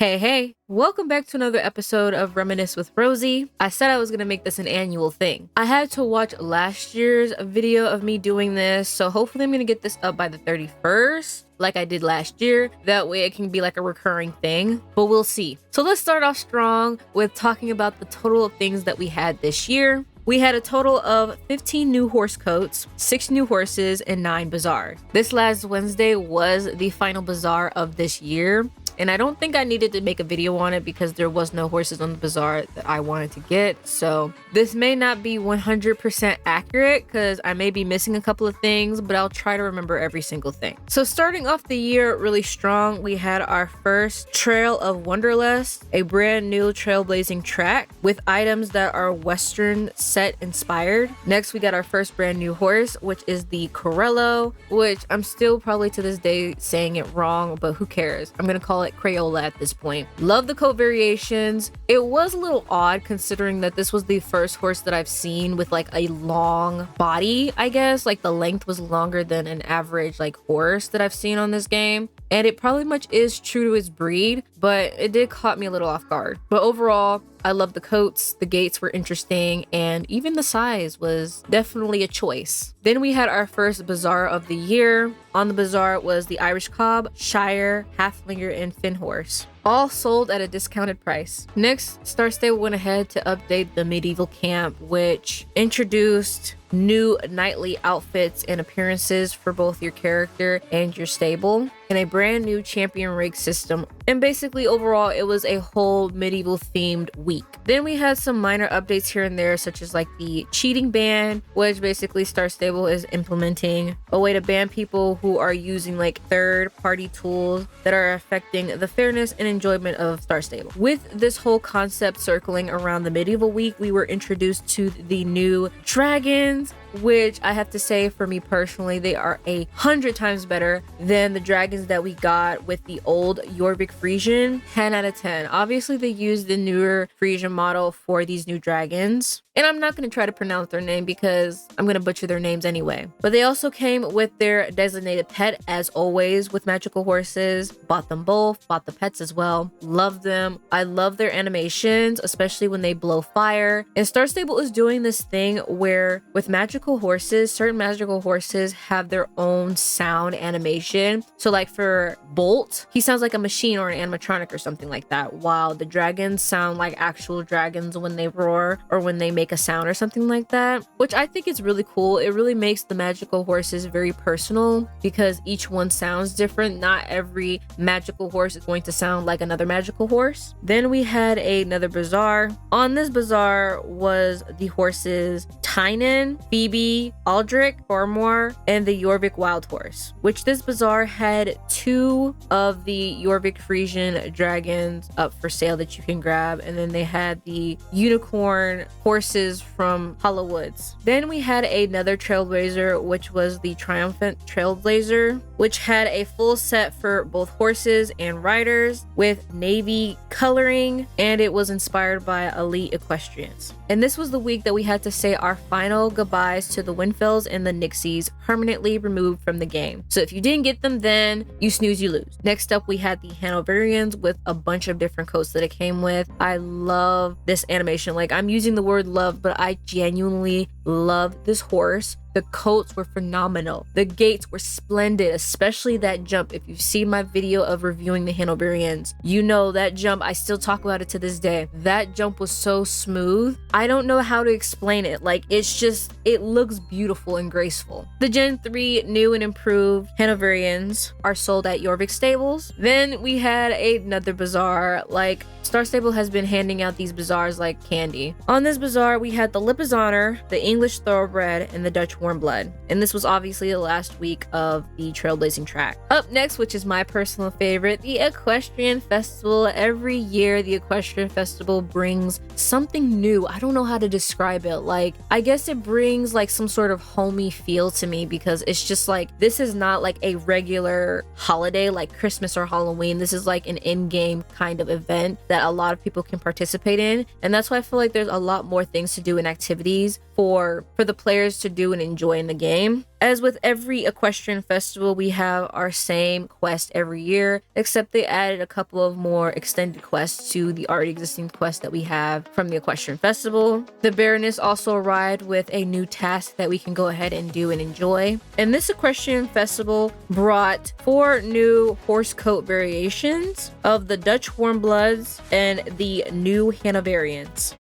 Hey, welcome back to another episode of Reminisce with Rosie. I said I was going to make this an annual thing. I had to watch last year's video of me doing this, so hopefully I'm going to get this up by the 31st, like I did last year. That way it can be like a recurring thing, but we'll see. So let's start off strong with talking about the total of things that we had this year. We had a total of 15 new horse coats, 6 new horses, and 9 bazaars. This last Wednesday was the final bazaar of this year. And I don't think I needed to make a video on it because there was no horses on the bazaar that I wanted to get. So this may not be 100% accurate because I may be missing a couple of things, but I'll try to remember every single thing. So starting off the year really strong, we had our first Trail of Wonderlust, a brand new trailblazing track with items that are Western set inspired. Next, we got our first brand new horse, which is the Corello, which I'm still probably to this day saying it wrong, but who cares? I'm going to call it Crayola at this point. Love the coat variations. It was a little odd considering that this was the first horse that I've seen with like a long body, I guess. Like the length was longer than an average like horse that I've seen on this game. And it probably much is true to its breed, but it did caught me a little off guard. But overall, I love the coats, the gaits were interesting, and even the size was definitely a choice. Then we had our first bazaar of the year. On the bazaar was the Irish Cob, Shire, Halflinger, and Finn Horse, all sold at a discounted price. Next, Star Stable went ahead to update the medieval camp, which introduced new nightly outfits and appearances for both your character and your stable, and a brand new champion rig system. And basically overall it was a whole medieval themed week. Then we had some minor updates here and there, such as like the cheating ban, which basically Star Stable is implementing a way to ban people who are using like third-party tools that are affecting the fairness and enjoyment of Star Stable. With this whole concept circling around the medieval week, we were introduced to the new dragons, which I have to say for me personally, they are 100 times better than the dragons that we got with the old Jorvik Frisian. 10 out of 10. Obviously they used the newer Frisian model for these new dragons, and I'm not going to try to pronounce their name because I'm going to butcher their names anyway. But they also came with their designated pet, as always with magical horses. Bought them both, bought the pets as well. Love them. I love their animations, especially when they blow fire. And Star Stable is doing this thing where with magical horses, certain magical horses have their own sound animation. So like for Bolt, he sounds like a machine or an animatronic or something like that, while the dragons sound like actual dragons when they roar or when they make a sound or something like that, which I think is really cool. It really makes the magical horses very personal because each one sounds different. Not every magical horse is going to sound like another magical horse. Then we had another bazaar. On this bazaar was the horses Tynan, Phoebe, Aldrich, Farmore, and the Jorvik Wild Horse, which this bazaar had 2 of the Jorvik Frisian dragons up for sale that you can grab, and then they had the unicorn horses from Hollow Woods. Then we had another Trailblazer, which was the Triumphant Trailblazer, which had a full set for both horses and riders with navy coloring, and it was inspired by elite equestrians. And this was the week that we had to say our final goodbyes to the Winfells and the Nixies, permanently removed from the game. So if you didn't get them then, you snooze, you lose. Next up, we had the Hanoverians with a bunch of different coats that it came with. I love this animation. Like, I'm using the word love, but I genuinely love this horse. The coats were phenomenal. The gaits were splendid, especially that jump. If you've seen my video of reviewing the Hanoverians, you know that jump. I still talk about it to this day. That jump was so smooth. I don't know how to explain it. Like, it's just, it looks beautiful and graceful. The Gen 3 new and improved Hanoverians are sold at Jorvik Stables. Then we had another bazaar. Like, Star Stable has been handing out these bazaars like candy. On this bazaar, we had the Lippes Honor, the English Thoroughbred, and the Dutch Warm Blood. And this was obviously the last week of the Trailblazing track. Up next, which is my personal favorite, the Equestrian Festival. Every year, the Equestrian Festival brings something new. I don't know how to describe it. Like, I guess it brings like some sort of homey feel to me because it's just like, this is not like a regular holiday like Christmas or Halloween. This is like an in-game kind of event that a lot of people can participate in. And that's why I feel like there's a lot more things to do and activities for the players to do and enjoy in the game. As with every equestrian festival, we have our same quest every year, except they added a couple of more extended quests to the already existing quests that we have from the equestrian festival. The Baroness also arrived with a new task that we can go ahead and do and enjoy. And this equestrian festival brought 4 new horse coat variations of the Dutch Warmbloods and the new Hanoverians.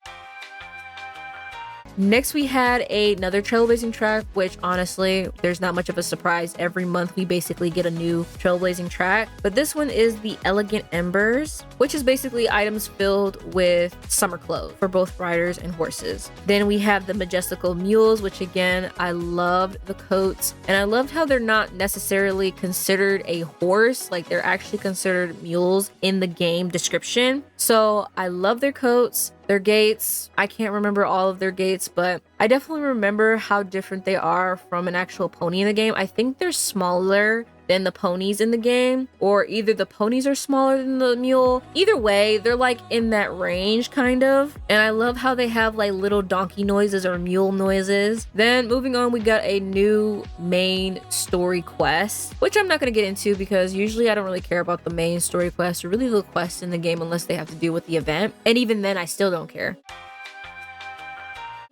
Next, we had another trailblazing track, which honestly, there's not much of a surprise. Every month, we basically get a new trailblazing track. But this one is the Elegant Embers, which is basically items filled with summer clothes for both riders and horses. Then we have the Majestical Mules, which again, I loved the coats. And I loved how they're not necessarily considered a horse, like they're actually considered mules in the game description. So I love their coats. Their gaits, I can't remember all of their gaits, but I definitely remember how different they are from an actual pony in the game. I think they're smaller than the ponies in the game, or either the ponies are smaller than the mule. Either way, they're like in that range kind of. And I love how they have like little donkey noises or mule noises. Then moving on, we got a new main story quest, which I'm not going to get into because usually I don't really care about the main story quest or really the quests in the game unless they have to do with the event. And even then, I still don't care.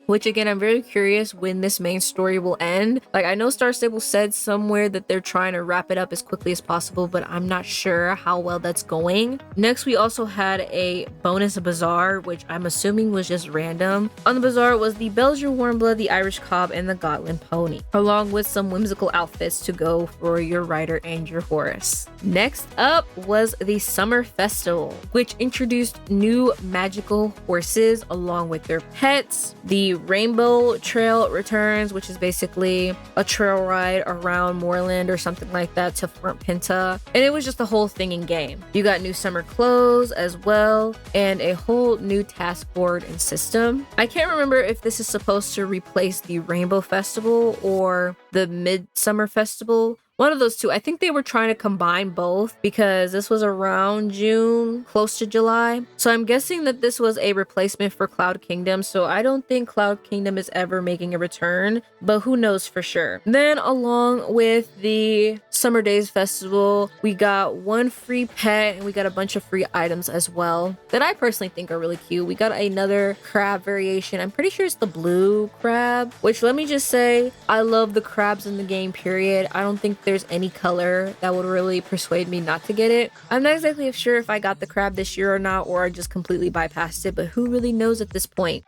Which again, I'm very curious when this main story will end. Like, I know Star Stable said somewhere that they're trying to wrap it up as quickly as possible, but I'm not sure how well that's going. Next, we also had a bonus bazaar, which I'm assuming was just random. On the bazaar was the Belgian Warmblood, the Irish Cob, and the Gotland Pony, along with some whimsical outfits to go for your rider and your horse. Next up was the Summer Festival, which introduced new magical horses along with their pets. The Rainbow Trail returns, which is basically a trail ride around Moorland or something like that to Fort Pinta. And it was just the whole thing in game. You got new summer clothes as well, and a whole new task board and system. I can't remember if this is supposed to replace the Rainbow Festival or the Midsummer Festival. One of those two. I think they were trying to combine both because this was around June, close to July. So I'm guessing that this was a replacement for Cloud Kingdom. So I don't think Cloud Kingdom is ever making a return, but who knows for sure. Then along with the Summer Days Festival, we got one free pet and we got a bunch of free items as well that I personally think are really cute. We got another crab variation. I'm pretty sure it's the blue crab, which let me just say, I love the crabs in the game, period. I don't think there's any color that would really persuade me not to get it. I'm not exactly sure if I got the crab this year or not, or I just completely bypassed it, but who really knows at this point?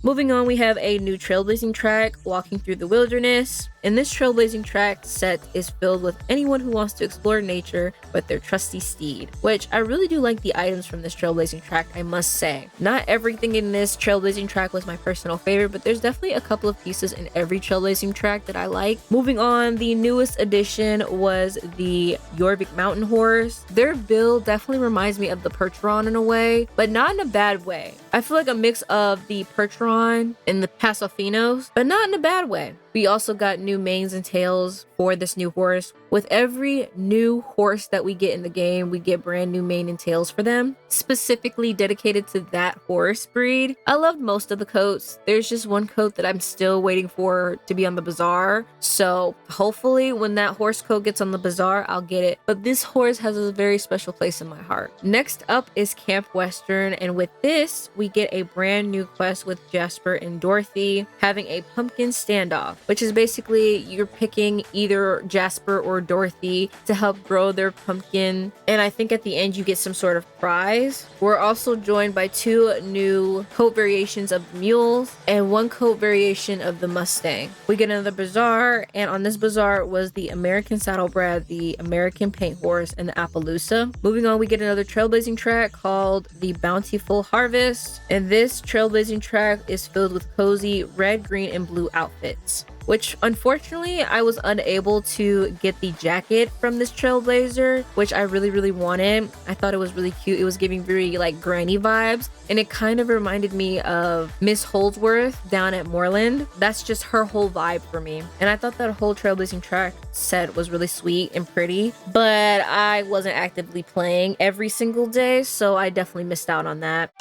Moving on, we have a new trailblazing track, Walking Through the Wilderness. And this trailblazing track set is filled with anyone who wants to explore nature with their trusty steed, which I really do like the items from this trailblazing track, I must say. Not everything in this trailblazing track was my personal favorite, but there's definitely a couple of pieces in every trailblazing track that I like. Moving on, the newest addition was the Jorvik Mountain Horse. Their build definitely reminds me of the Percheron in a way, but not in a bad way. I feel like a mix of the Percheron and the Pasolfinos, but not in a bad way. We also got new manes and tails for this new horse. With every new horse that we get in the game, we get brand new mane and tails for them, specifically dedicated to that horse breed. I loved most of the coats. There's just one coat that I'm still waiting for to be on the bazaar. So hopefully when that horse coat gets on the bazaar, I'll get it. But this horse has a very special place in my heart. Next up is Camp Western. And with this, we get a brand new quest with Jasper and Dorothy having a pumpkin standoff, which is basically you're picking either Jasper or Dorothy to help grow their pumpkin, and I think at the end you get some sort of prize. We're also joined by 2 new coat variations of the mules and 1 coat variation of the Mustang. We get another bazaar, and on this bazaar was the American Saddlebred, the American Paint Horse, and the Appaloosa. Moving on, we get another trailblazing track called the Bountiful Harvest, and this trailblazing track is filled with cozy red, green, and blue outfits, which unfortunately I was unable to get the jacket from this trailblazer, which I really wanted. I thought it was really cute. It was giving very like granny vibes, and it kind of reminded me of Miss Holdsworth down at Moorland. That's just her whole vibe for me. And I thought that whole trailblazing track set was really sweet and pretty, but I wasn't actively playing every single day, so I definitely missed out on that.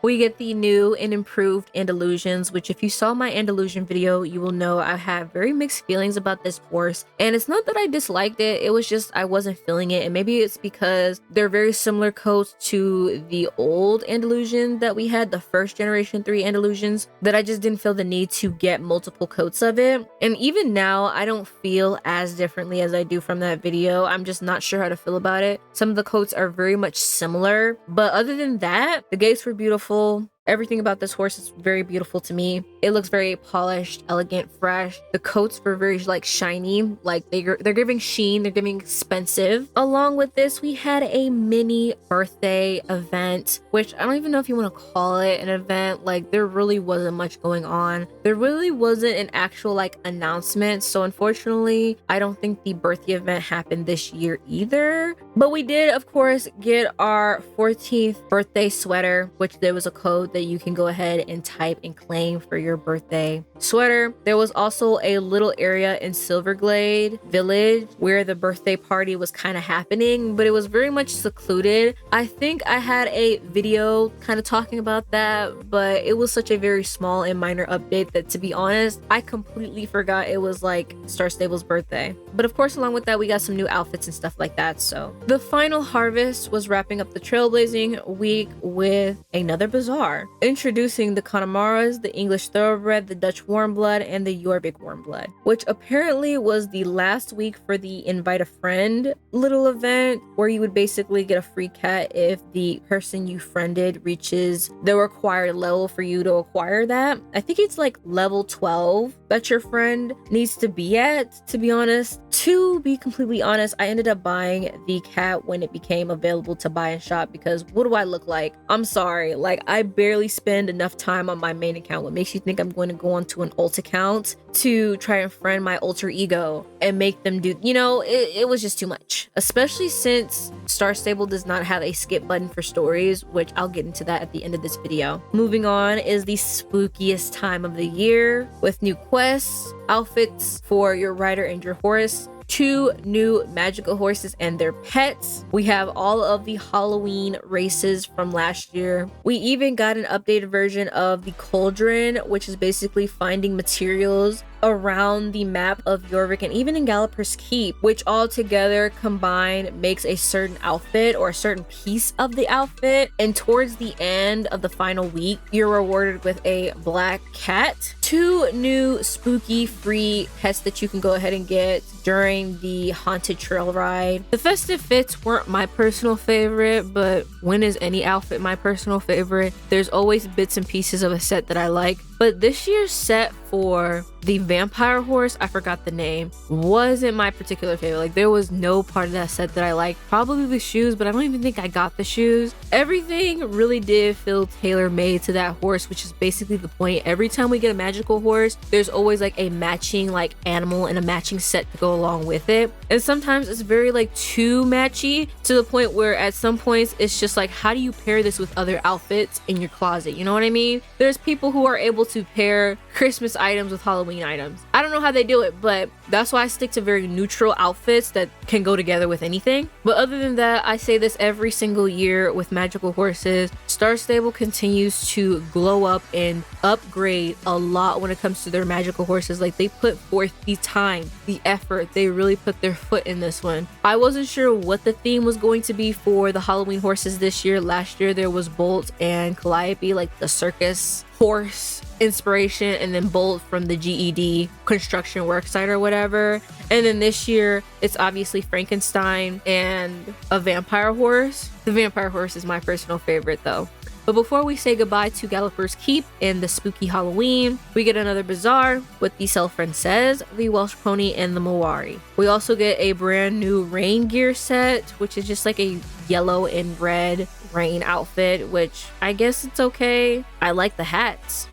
We get the new and improved Andalusians, which if you saw my Andalusian video, you will know I have very mixed feelings about this horse. And it's not that I disliked it, it was just I wasn't feeling it. And maybe it's because they're very similar coats to the old Andalusian that we had, the first generation 3 Andalusians, that I just didn't feel the need to get multiple coats of it. And even now, I don't feel as differently as I do from that video. I'm just not sure how to feel about it. Some of the coats are very much similar, but other than that, the gates were beautiful. Everything about this horse is very beautiful to me. It looks very polished, elegant, fresh. The coats were very like shiny, like they're giving sheen, they're giving expensive. Along with this, we had a mini birthday event, which I don't even know if you want to call it an event. Like there really wasn't much going on. There really wasn't an actual like announcement. So unfortunately, I don't think the birthday event happened this year either. But we did, of course, get our 14th birthday sweater, which there was a code that you can go ahead and type and claim for your birthday sweater. There was also a little area in Silverglade Village where the birthday party was kind of happening, but it was very much secluded. I think I had a video kind of talking about that, but it was such a very small and minor update that, to be honest, I completely forgot it was like Star Stable's birthday. But of course, along with that, we got some new outfits and stuff like that. So the final harvest was wrapping up the trailblazing week with another bazaar, introducing the Connemara's, the English Thoroughbred, the Dutch Warmblood, and the Yorvik Warmblood, which apparently was the last week for the invite a friend little event where you would basically get a free cat if the person you friended reaches the required level for you to acquire that. I think it's like level 12 that your friend needs to be at, to be honest. To be completely honest, I ended up buying the cat when it became available to buy and shop, because what do I look like? I'm sorry, like I barely spend enough time on my main account. What makes you think I'm going to go onto an alt account to try and friend my alter ego and make them do, you know, it was just too much, especially since Star Stable does not have a skip button for stories, which I'll get into that at the end of this video. Moving on is the spookiest time of the year with new quests, outfits for your rider and your horse, 2 new magical horses and their pets. We have all of the Halloween races from last year. We even got an updated version of the Cauldron, which is basically finding materials around the map of Yorvik and even in Galloper's Keep, which all together combined makes a certain outfit or a certain piece of the outfit. And towards the end of the final week, you're rewarded with a black cat, 2 new spooky free pets that you can go ahead and get during the haunted trail ride. The festive fits weren't my personal favorite, but when is any outfit my personal favorite? There's always bits and pieces of a set that I like. But this year's set for the vampire horse, I forgot the name, wasn't my particular favorite. Like there was no part of that set that I liked. Probably the shoes, but I don't even think I got the shoes. Everything really did feel tailor-made to that horse, which is basically the point. Every time we get a magical horse, there's always like a matching like animal and a matching set to go along with it. And sometimes it's very like too matchy to the point where at some points it's just like, how do you pair this with other outfits in your closet? You know what I mean? There's people who are able to pair Christmas items with Halloween items. I don't know how they do it, but that's why I stick to very neutral outfits that can go together with anything. But other than that, I say this every single year with magical horses, Star Stable continues to glow up and upgrade a lot when it comes to their magical horses. Like they put forth the time, the effort, they really put their foot in this one. I wasn't sure what the theme was going to be for the Halloween horses this year. Last year there was Bolt and Calliope, like the circus horse inspiration, and then Bolt from the GED construction worksite or whatever. And then this year it's obviously Frankenstein and a vampire horse. The vampire horse is my personal favorite though. But before we say goodbye to Galloper's Keep and the spooky Halloween, we get another bazaar with the Cell Says, the Welsh Pony, and the Mawari. We also get a brand new rain gear set, which is just like a yellow and red rain outfit, which I guess it's okay. I like the hats.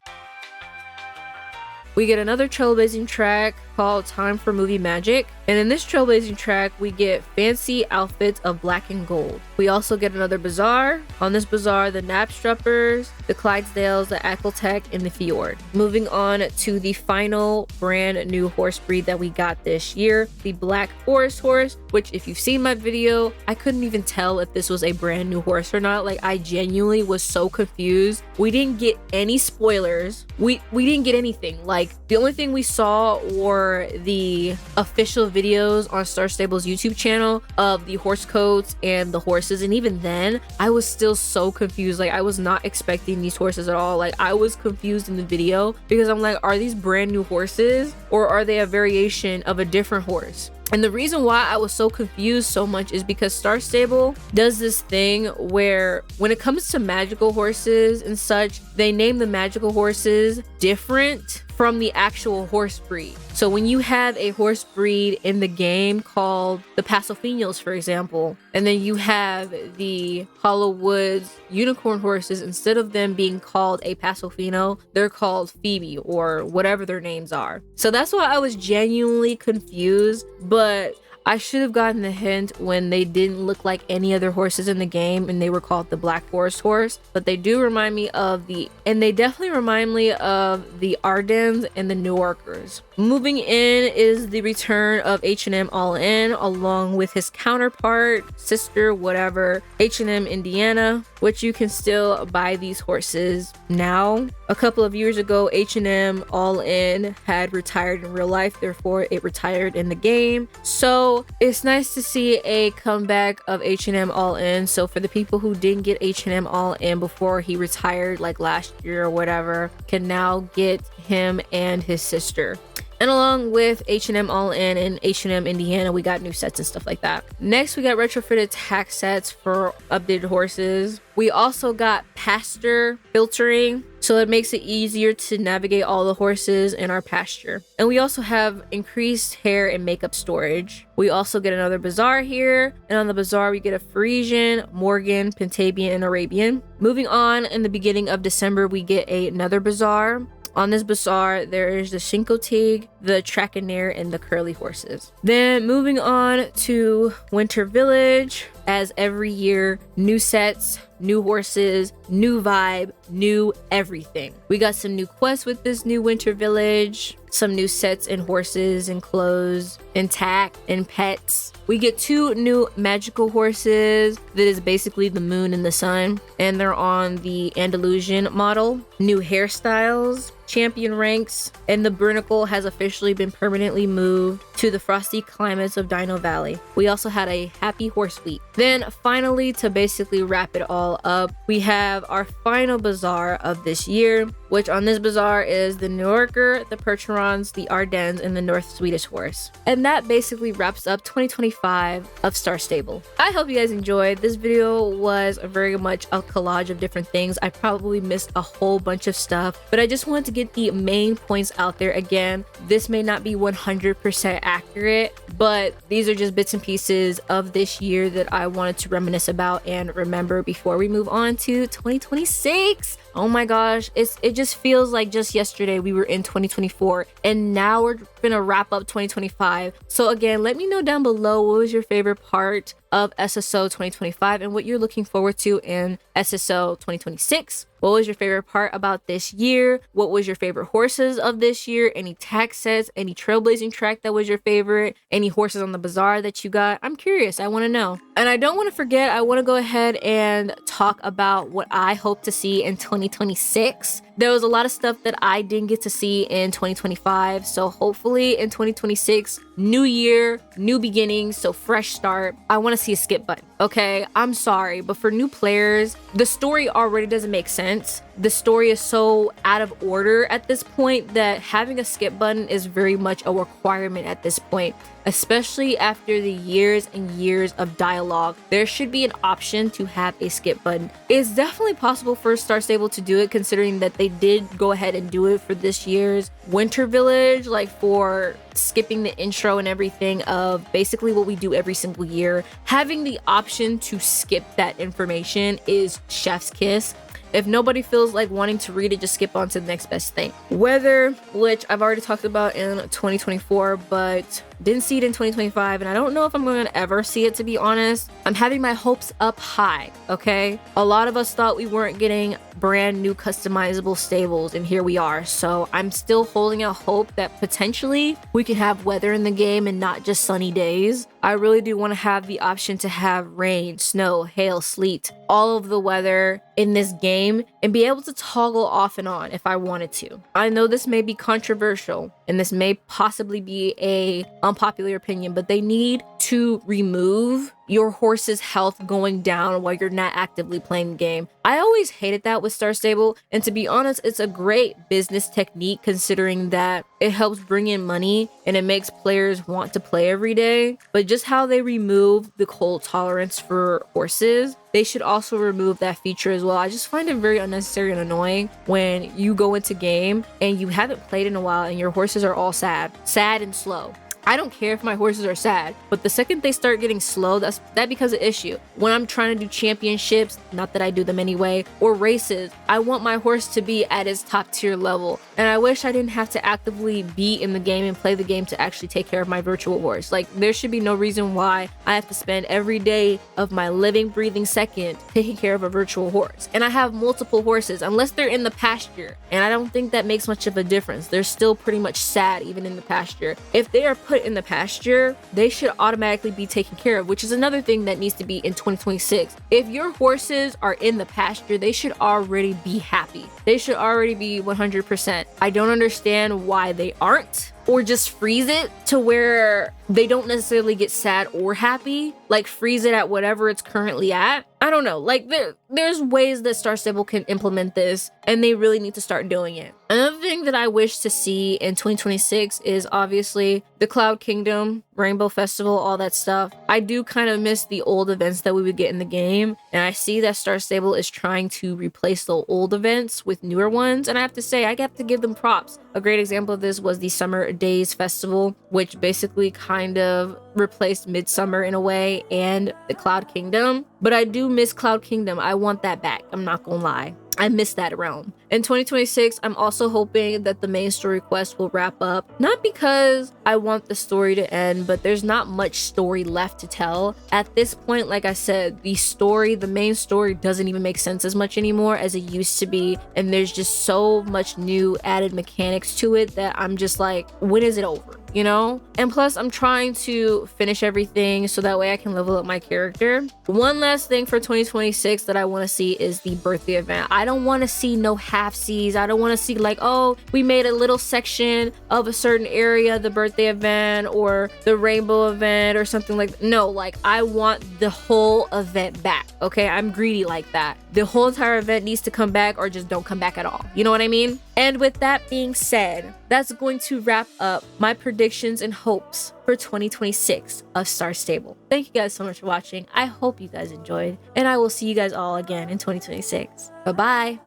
We get another trailblazing track called Time for Movie Magic. And in this trailblazing track, we get fancy outfits of black and gold. We also get another bazaar. On this bazaar, the Knapstruppers, the Clydesdales, the Ackletech, and the Fjord. Moving on to the final brand new horse breed that we got this year, the Black Forest horse, which if you've seen my video, I couldn't even tell if this was a brand new horse or not. Like, I genuinely was so confused. We didn't get any spoilers. We didn't get anything. Like, the only thing we saw were the official videos on Star Stable's YouTube channel of the horse coats and the horses, and even then I was still so confused. Like, I was not expecting these horses at all. Like, I was confused in the video because I'm like, are these brand new horses or are they a variation of a different horse? And the reason why I was so confused so much is because Star Stable does this thing where when it comes to magical horses and such, they name the magical horses different from the actual horse breed. So when you have a horse breed in the game called the Pasolfinos, for example, and then you have the Hollowwoods unicorn horses, instead of them being called a Pasolfino, they're called Phoebe or whatever their names are. So that's why I was genuinely confused, but I should have gotten the hint when they didn't look like any other horses in the game and they were called the Black Forest horse. But they do remind me of they definitely remind me of the Ardennes and the New Yorkers. Moving in is the return of H&M All In, along with his counterpart, sister, whatever, H&M Indiana, which you can still buy these horses now. A couple of years ago, H&M All In had retired in real life, therefore it retired in the game. So it's nice to see a comeback of H&M All In. So for the people who didn't get H&M All In before he retired, like last year or whatever, can now get him and his sister. And along with H&M All In and H&M Indiana, we got new sets and stuff like that. Next, we got retrofitted tack sets for updated horses. We also got pasture filtering, so it makes it easier to navigate all the horses in our pasture. And we also have increased hair and makeup storage. We also get another bazaar here, and on the bazaar we get a Frisian, Morgan, Pentabian, and Arabian. Moving on, in the beginning of December, we get another bazaar. On this bazaar, there is the Chincoteague, the Trackanair, and the Curly horses. Then moving on to Winter Village. As every year, new sets, new horses, new vibe, new everything. We got some new quests with this new Winter Village, some new sets and horses and clothes and tack and pets. We get 2 new magical horses that is basically the moon and the sun, and they're on the Andalusian model. New hairstyles, champion ranks, and the Brunicle has officially been permanently moved to the frosty climates of Dino Valley. We also had a happy horse week. Then finally, to basically wrap it all up, we have our final bazaar of this year, which on this bazaar is the New Yorker, the Percherons, the Ardennes, and the North Swedish horse. And that basically wraps up 2025 of Star Stable. I hope you guys enjoyed. This video was very much a collage of different things. I probably missed a whole bunch of stuff, but I just wanted to get the main points out there. Again, this may not be 100% accurate, but these are just bits and pieces of this year that I wanted to reminisce about and remember before we move on to 2026. Oh my gosh, it just feels like just yesterday we were in 2024 and now we're gonna wrap up 2025. So again, let me know down below what was your favorite part of SSO 2025 and what you're looking forward to in SSO 2026. What was your favorite part about this year? What was your favorite horses of this year? Any tag sets, any trailblazing track that was your favorite? Any horses on the bazaar that you got? I'm curious, I want to know. And I don't want to forget, I want to go ahead and talk about what I hope to see in 2026. There was a lot of stuff that I didn't get to see in 2025. So hopefully in 2026, new year, new beginnings, so fresh start. I want to see a skip button. Okay, I'm sorry, but for new players, the story already doesn't make sense. The story is so out of order at this point that having a skip button is very much a requirement at this point, especially after the years and years of dialogue. There should be an option to have a skip button. It's definitely possible for Star Stable to do it, considering that they did go ahead and do it for this year's Winter Village, like for skipping the intro and everything of basically what we do every single year. Having the option to skip that information is chef's kiss. If nobody feels like wanting to read it, just skip on to the next best thing. Weather, which I've already talked about in 2024, but didn't see it in 2025, and I don't know if I'm going to ever see it, to be honest. I'm having my hopes up high, okay? A lot of us thought we weren't getting brand new customizable stables, and here we are. So I'm still holding out hope that potentially we could have weather in the game and not just sunny days. I really do want to have the option to have rain, snow, hail, sleet, all of the weather in this game, and be able to toggle off and on if I wanted to. I know this may be controversial and this may possibly be a unpopular opinion, but they need to remove your horse's health going down while you're not actively playing the game. I always hated that with Star Stable, and to be honest, it's a great business technique considering that it helps bring in money and it makes players want to play every day. But just how they remove the cold tolerance for horses, they should also remove that feature as well. I just find it very unnecessary and annoying when you go into game and you haven't played in a while and your horses are all sad and slow. I don't care if my horses are sad, but the second they start getting slow, that becomes an issue. When I'm trying to do championships, not that I do them anyway, or races, I want my horse to be at its top tier level. And I wish I didn't have to actively be in the game and play the game to actually take care of my virtual horse. Like, there should be no reason why I have to spend every day of my living, breathing second taking care of a virtual horse. And I have multiple horses, unless they're in the pasture. And I don't think that makes much of a difference. They're still pretty much sad even in the pasture. If they are put in the pasture, they should automatically be taken care of, which is another thing that needs to be in 2026. If your horses are in the pasture, they should already be happy. They should already be 100%. I don't understand why they aren't, or just freeze it to where they don't necessarily get sad or happy. Like, freeze it at whatever it's currently at. I don't know, like there's ways that Star Stable can implement this, and they really need to start doing it. Another thing that I wish to see in 2026 is obviously the Cloud Kingdom, Rainbow Festival, all that stuff. I do kind of miss the old events that we would get in the game, and I see that Star Stable is trying to replace the old events with newer ones, and I have to say, I have to give them props. A great example of this was the Summer Days Festival, which basically kind of replaced Midsummer in a way and the Cloud Kingdom. But I do miss Cloud Kingdom. I want that back. I'm not gonna lie. I miss that realm. In 2026, I'm also hoping that the main story quest will wrap up. Not because I want the story to end, but there's not much story left to tell. At this point, like I said, the main story doesn't even make sense as much anymore as it used to be. And there's just so much new added mechanics to it that I'm just like, when is it over? You know? And plus, I'm trying to finish everything so that way I can level up my character. One last thing for 2026 that I want to see is the birthday event. I don't want to see no half-seas. I don't want to see like, oh, we made a little section of a certain area, the birthday event or the rainbow event or something like that. No, like, I want the whole event back, okay? I'm greedy like that. The whole entire event needs to come back, or just don't come back at all. You know what I mean? And with that being said, that's going to wrap up my predictions and hopes for 2026 of Star Stable. Thank you guys so much for watching. I hope you guys enjoyed, and I will see you guys all again in 2026. Bye-bye.